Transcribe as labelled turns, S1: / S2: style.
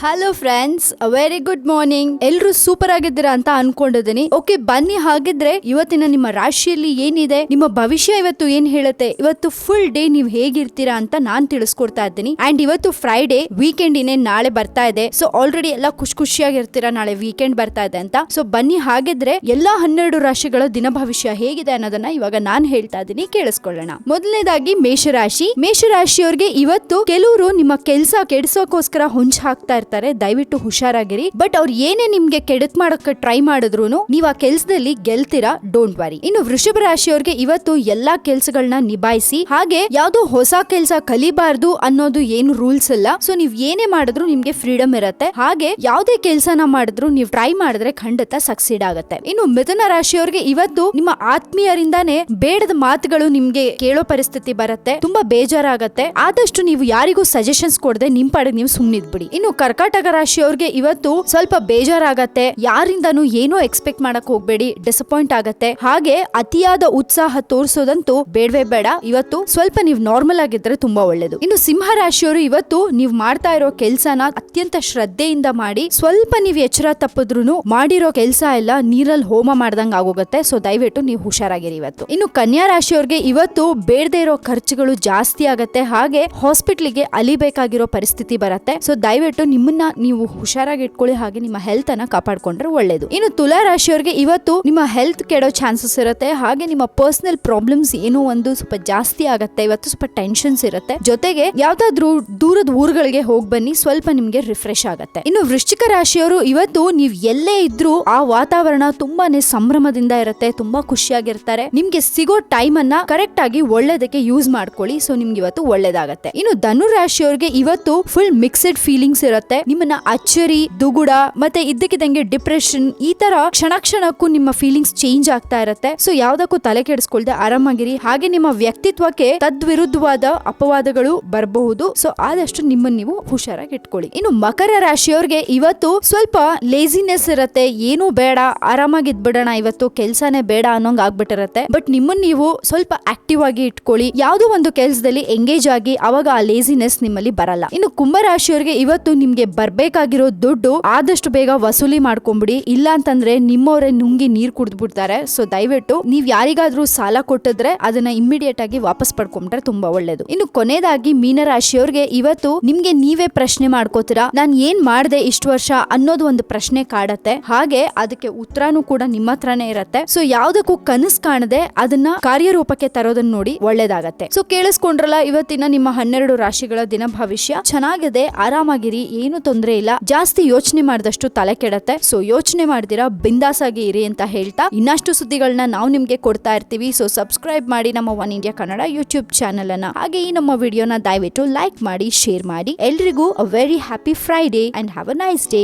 S1: Hello friends, very good morning. ಎಲ್ರು super ಆಗಿದ್ದೀರಾ ಅಂತ ಅನ್ಕೊಂಡಿದ್ದೀನಿ. ಓಕೆ, ಬನ್ನಿ ಹಾಗಿದ್ರೆ ಇವತ್ತಿನ ನಿಮ್ಮ ರಾಶಿಯಲ್ಲಿ ಏನಿದೆ, ನಿಮ್ಮ ಭವಿಷ್ಯ ಇವತ್ತು ಏನ್ ಹೇಳುತ್ತೆ, ಇವತ್ತು ಫುಲ್ ಡೇ ನೀವು ಹೇಗಿರ್ತೀರಾ ಅಂತ ನಾನ್ ತಿಳಿಸ್ಕೊಡ್ತಾ ಇದ್ದೀನಿ. ಅಂಡ್ ಇವತ್ತು ಫ್ರೈಡೆ, ವೀಕೆಂಡ್ ಇನ್ನೇನ್ ನಾಳೆ ಬರ್ತಾ ಇದೆ. ಸೊ ಆಲ್ರೆಡಿ ಎಲ್ಲ ಖುಷಿಯಾಗಿರ್ತೀರಾ, ನಾಳೆ ವೀಕೆಂಡ್ ಬರ್ತಾ ಇದೆ ಅಂತ. ಸೊ ಬನ್ನಿ ಹಾಗಿದ್ರೆ ಎಲ್ಲಾ 12 ರಾಶಿಗಳ ದಿನ ಭವಿಷ್ಯ ಹೇಗಿದೆ ಅನ್ನೋದನ್ನ ಇವಾಗ ನಾನ್ ಹೇಳ್ತಾ ಇದ್ದೀನಿ, ಕೇಳಿಸ್ಕೊಳ್ಳೋಣ. ಮೊದಲನೇದಾಗಿ ಮೇಷರಾಶಿ. ಮೇಷರಾಶಿಯವ್ರಿಗೆ ಇವತ್ತು ಕೆಲವರು ನಿಮ್ಮ ಕೆಲಸ ಕೆಡಿಸೋಕೋಸ್ಕರ ಹೊಂಚ್ ಹಾಕ್ತಾ ಇರ್ತಾರೆ, ದಯವಿಟ್ಟು ಹುಷಾರಾಗಿರಿ. ಬಟ್ ಅವ್ರು ಏನೇ ನಿಮ್ಗೆ ಕೆಡಕ್ ಮಾಡಕ್ಕೆ ಟ್ರೈ ಮಾಡಿದ್ರು ನೀವ್ ಆ ಕೆಲ್ಸದಲ್ಲಿ ಗೆಲ್ತೀರಾ, ಡೋಂಟ್ ವರಿ. ಇನ್ನು ವೃಷಭ ರಾಶಿಯವ್ರಿಗೆ ಇವತ್ತು ಎಲ್ಲಾ ಕೆಲ್ಸಗಳನ್ನ ನಿಭಾಯಿಸಿ, ಹಾಗೆ ಯಾವ್ದೋ ಹೊಸ ಕೆಲ್ಸ ಕಲಿಬಾರ್ದು ಅನ್ನೋದು ಏನು ರೂಲ್ಸ್ ಇಲ್ಲ. ಸೊ ನೀವ್ ಏನೇ ಮಾಡಿದ್ರು ನಿಮ್ಗೆ ಫ್ರೀಡಮ್ ಇರುತ್ತೆ. ಹಾಗೆ ಯಾವ್ದೇ ಕೆಲ್ಸನ ಮಾಡಿದ್ರು ನೀವ್ ಟ್ರೈ ಮಾಡಿದ್ರೆ ಖಂಡಿತ ಸಕ್ಸೀಡ್ ಆಗುತ್ತೆ. ಇನ್ನು ಮಿಥುನ ರಾಶಿಯವ್ರಿಗೆ ಇವತ್ತು ನಿಮ್ಮ ಆತ್ಮೀಯರಿಂದಾನೇ ಬೇಡದ ಮಾತುಗಳು ನಿಮ್ಗೆ ಕೇಳೋ ಪರಿಸ್ಥಿತಿ ಬರುತ್ತೆ, ತುಂಬಾ ಬೇಜಾರಾಗತ್ತೆ. ಆದಷ್ಟು ನೀವು ಯಾರಿಗೂ ಸಜೆಷನ್ಸ್ ಕೊಡದೆ ನಿಮ್ ಪಾಡಿಗೆ ನೀವು ಸುಮ್ನಿದ್ಬಿಡಿ. ಇನ್ನು ಕರ್ಕಾಟಕ ರಾಶಿಯವ್ರಿಗೆ ಇವತ್ತು ಸ್ವಲ್ಪ ಬೇಜಾರಾಗತ್ತೆ, ಯಾರಿಂದನೂ ಏನೋ ಎಕ್ಸ್ಪೆಕ್ಟ್ ಮಾಡಕ್ ಹೋಗ್ಬೇಡಿ, ಡಿಸಪಾಯಿಂಟ್ ಆಗತ್ತೆ. ಹಾಗೆ ಅತಿಯಾದ ಉತ್ಸಾಹ ತೋರಿಸೋದಂತೂ ಬೇಡವೇ ಬೇಡ. ಇವತ್ತು ಸ್ವಲ್ಪ ನೀವು ನಾರ್ಮಲ್ ಆಗಿದ್ರೆ ತುಂಬಾ ಒಳ್ಳೇದು. ಇನ್ನು ಸಿಂಹ ರಾಶಿಯವರು ಇವತ್ತು ನೀವು ಮಾಡ್ತಾ ಇರೋ ಕೆಲ್ಸನ ಅತ್ಯಂತ ಶ್ರದ್ಧೆಯಿಂದ ಮಾಡಿ, ಸ್ವಲ್ಪ ನೀವು ಎಚ್ಚರ ತಪ್ಪಿದ್ರು ಮಾಡಿರೋ ಕೆಲಸ ಎಲ್ಲ ನೀರಲ್ಲಿ ಹೋಮ ಮಾಡ್ದಂಗ್ ಆಗೋಗುತ್ತೆ. ಸೊ ದಯವಿಟ್ಟು ನೀವು ಹುಷಾರಾಗಿರಿ ಇವತ್ತು. ಇನ್ನು ಕನ್ಯಾ ರಾಶಿಯವ್ರಿಗೆ ಇವತ್ತು ಬೇಡದೇ ಇರೋ ಖರ್ಚುಗಳು ಜಾಸ್ತಿ ಆಗತ್ತೆ, ಹಾಗೆ ಹಾಸ್ಪಿಟ್ಲಿಗೆ ಅಲಿಬೇಕಾಗಿರೋ ಪರಿಸ್ಥಿತಿ ಬರುತ್ತೆ. ಸೊ ದಯವಿಟ್ಟು ನಿಮ್ಮನ್ನ ನೀವು ಹುಷಾರಾಗಿ ಇಟ್ಕೊಳ್ಳಿ, ಹಾಗೆ ನಿಮ್ಮ ಹೆಲ್ತ್ ಅನ್ನ ಕಾಪಾಡ್ಕೊಂಡ್ರೆ ಒಳ್ಳೇದು. ಇನ್ನು ತುಲಾ ರಾಶಿಯವ್ರಿಗೆ ಇವತ್ತು ನಿಮ್ಮ ಹೆಲ್ತ್ ಕೆಡೋ ಚಾನ್ಸಸ್ ಇರುತ್ತೆ, ಹಾಗೆ ನಿಮ್ಮ ಪರ್ಸನಲ್ ಪ್ರಾಬ್ಲಮ್ಸ್ ಏನೋ ಒಂದು ಸ್ವಲ್ಪ ಜಾಸ್ತಿ ಆಗತ್ತೆ. ಇವತ್ತು ಸ್ವಲ್ಪ ಟೆನ್ಷನ್ಸ್ ಇರುತ್ತೆ. ಜೊತೆಗೆ ಯಾವ್ದಾದ್ರು ದೂರದ ಊರುಗಳಿಗೆ ಹೋಗಿ ಬನ್ನಿ, ಸ್ವಲ್ಪ ನಿಮ್ಗೆ ರಿಫ್ರೆಶ್ ಆಗತ್ತೆ. ಇನ್ನು ವೃಶ್ಚಿಕ ರಾಶಿಯವರು ಇವತ್ತು ನೀವ್ ಎಲ್ಲೇ ಇದ್ರೂ ಆ ವಾತಾವರಣ ತುಂಬಾನೇ ಸಂಭ್ರಮದಿಂದ ಇರುತ್ತೆ, ತುಂಬಾ ಖುಷಿಯಾಗಿರ್ತಾರೆ. ನಿಮ್ಗೆ ಸಿಗೋ ಟೈಮ್ ಅನ್ನ ಕರೆಕ್ಟ್ ಆಗಿ ಒಳ್ಳೇದಕ್ಕೆ ಯೂಸ್ ಮಾಡ್ಕೊಳ್ಳಿ. ಸೊ ನಿಮ್ಗೆ ಇವತ್ತು ಒಳ್ಳೇದಾಗತ್ತೆ. ಇನ್ನು ಧನು ರಾಶಿಯವ್ರಿಗೆ ಇವತ್ತು ಫುಲ್ ಮಿಕ್ಸ್ಡ್ ಫೀಲಿಂಗ್ಸ್ ಇರುತ್ತೆ. ನಿಮ್ಮನ್ನ ಅಚ್ಚರಿ, ದುಗುಡ, ಮತ್ತೆ ಇದ್ದಕ್ಕಿದ್ದಂಗೆ ಡಿಪ್ರೆಷನ್, ಈ ತರ ಕ್ಷಣಕ್ಕೂ ನಿಮ್ಮ ಫೀಲಿಂಗ್ಸ್ ಚೇಂಜ್ ಆಗ್ತಾ ಇರುತ್ತೆ. ಸೊ ಯಾವ್ದಕ್ಕೂ ತಲೆ ಕೆಡಿಸ್ಕೊಳ್ದೆ ಆರಾಮಾಗಿರಿ. ಹಾಗೆ ನಿಮ್ಮ ವ್ಯಕ್ತಿತ್ವಕ್ಕೆ ತದ್ವಿರುದ್ಧವಾದ ಅಪವಾದಗಳು ಬರಬಹುದು. ಸೊ ಆದಷ್ಟು ನಿಮ್ಮನ್ನ ನೀವು ಹುಷಾರಾಗಿ ಇಟ್ಕೊಳ್ಳಿ. ಇನ್ನು ಮಕರ ರಾಶಿಯವ್ರಿಗೆ ಇವತ್ತು ಸ್ವಲ್ಪ ಲೇಸಿನೆಸ್ ಇರುತ್ತೆ, ಏನು ಬೇಡ, ಆರಾಮಾಗಿದ್ಬಿಡೋಣ, ಇವತ್ತು ಕೆಲ್ಸನೇ ಬೇಡ ಅನ್ನೋಂಗ್ ಆಗ್ಬಿಟ್ಟಿರತ್ತೆ. ಬಟ್ ನಿಮ್ಮನ್ನ ನೀವು ಸ್ವಲ್ಪ ಆಕ್ಟಿವ್ ಆಗಿ ಇಟ್ಕೊಳ್ಳಿ, ಯಾವ್ದೋ ಒಂದು ಕೆಲಸದಲ್ಲಿ ಎಂಗೇಜ್ ಆಗಿ, ಅವಾಗ ಆ ಲೇಸಿನೆಸ್ ನಿಮ್ಮಲ್ಲಿ ಬರಲ್ಲ. ಇನ್ನು ಕುಂಭ ರಾಶಿಯವ್ರಿಗೆ ಇವತ್ತು ನಿಮ್ಗೆ ಬರ್ಬೇಕಾಗಿರೋ ದುಡ್ಡು ಆದಷ್ಟು ಬೇಗ ವಸೂಲಿ ಮಾಡ್ಕೊಂಬಿಡಿ, ಇಲ್ಲ ಅಂತಂದ್ರೆ ನಿಮ್ಮವರೇ ನುಂಗಿ ನೀರ್ ಕುಡಿದ್ಬಿಡ್ತಾರೆ. ಸೊ ದಯವಿಟ್ಟು ನೀವ್ ಯಾರಿಗಾದ್ರೂ ಸಾಲ ಕೊಟ್ಟಿದ್ರೆ ಅದನ್ನ ಇಮ್ಮಿಡಿಯೇಟ್ ಆಗಿ ವಾಪಸ್ ಪಡ್ಕೊಂಡ್ರೆ ತುಂಬಾ ಒಳ್ಳೇದು. ಇನ್ನು ಕೊನೆಯದಾಗಿ ಮೀನರಾಶಿಯವ್ರಿಗೆ ಇವತ್ತು ನಿಮ್ಗೆ ನೀವೇ ಪ್ರಶ್ನೆ ಮಾಡ್ಕೋತೀರಾ, ನಾನ್ ಏನ್ ಮಾಡ್ದೆ ಇಷ್ಟು ವರ್ಷ ಅನ್ನೋದು ಒಂದು ಪ್ರಶ್ನೆ ಕಾಡತ್ತೆ. ಹಾಗೆ ಅದಕ್ಕೆ ಉತ್ತರನೂ ಕೂಡ ನಿಮ್ಮ ಹತ್ರನೇ ಇರತ್ತೆ. ಸೊ ಯಾವ್ದಕ್ಕೂ ಕನಸು ಕಾಣದೆ ಅದನ್ನ ಕಾರ್ಯರೂಪಕ್ಕೆ ತರೋದನ್ನ ನೋಡಿ ಒಳ್ಳೇದಾಗತ್ತೆ. ಸೊ ಕೇಳಿಸ್ಕೊಂಡ್ರಲ್ಲ ಇವತ್ತಿನ ನಿಮ್ಮ 12 ರಾಶಿಗಳ ದಿನ ಭವಿಷ್ಯ. ಚೆನ್ನಾಗಿದೆ, ಆರಾಮಾಗಿರಿ, ಏನು ತೊಂದರೆ ಇಲ್ಲ. ಜಾಸ್ತಿ ಯೋಚನೆ ಮಾಡಿದಷ್ಟು ತಲೆ ಕೆಡತ್ತೆ. ಸೊ ಯೋಚನೆ ಮಾಡ್ದಿರಾ ಬಿಂದಾಸ್ ಆಗಿ ಇರಿ ಅಂತ ಹೇಳ್ತಾ, ಇನ್ನಷ್ಟು ಸುದ್ದಿಗಳನ್ನ ನಾವು ನಿಮ್ಗೆ ಕೊಡ್ತಾ ಇರ್ತೀವಿ. ಸೊ ಸಬ್ಸ್ಕ್ರೈಬ್ ಮಾಡಿ ನಮ್ಮ one India Kannada YouTube channel ಅನ್ನ. ಹಾಗೆ ಈ ನಮ್ಮ ವಿಡಿಯೋನ ದಯವಿಟ್ಟು ಲೈಕ್ ಮಾಡಿ, ಶೇರ್ ಮಾಡಿ. ಎಲ್ರಿಗೂ a very happy Friday and have a nice day.